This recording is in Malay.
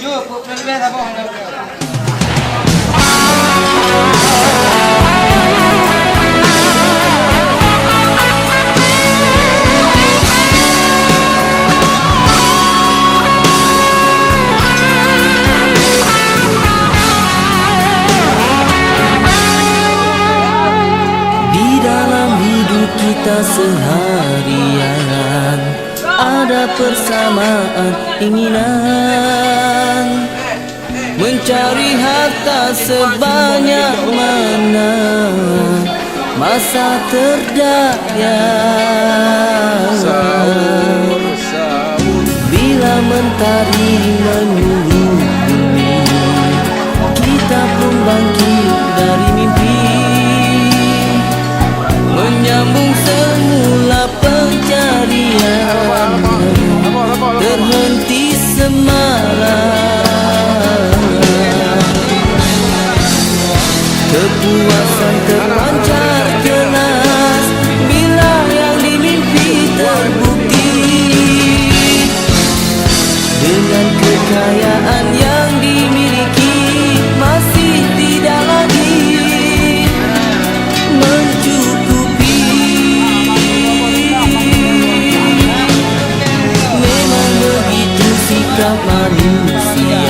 Cukup lebih apa? Di dalam hidup kita seharian ada persamaan keinginan mencari harta sebanyak mana masa terdaya. Bila mentari menyuruh bumi, kita pun bangkit dari mimpi, menyambung semula pencarian terhenti semalam. Kepuasan terpancar jelas bila yang dimimpi terbukti, dengan kekayaan yang dimiliki masih tidak lagi mencukupi. Memang begitu sikap manusia,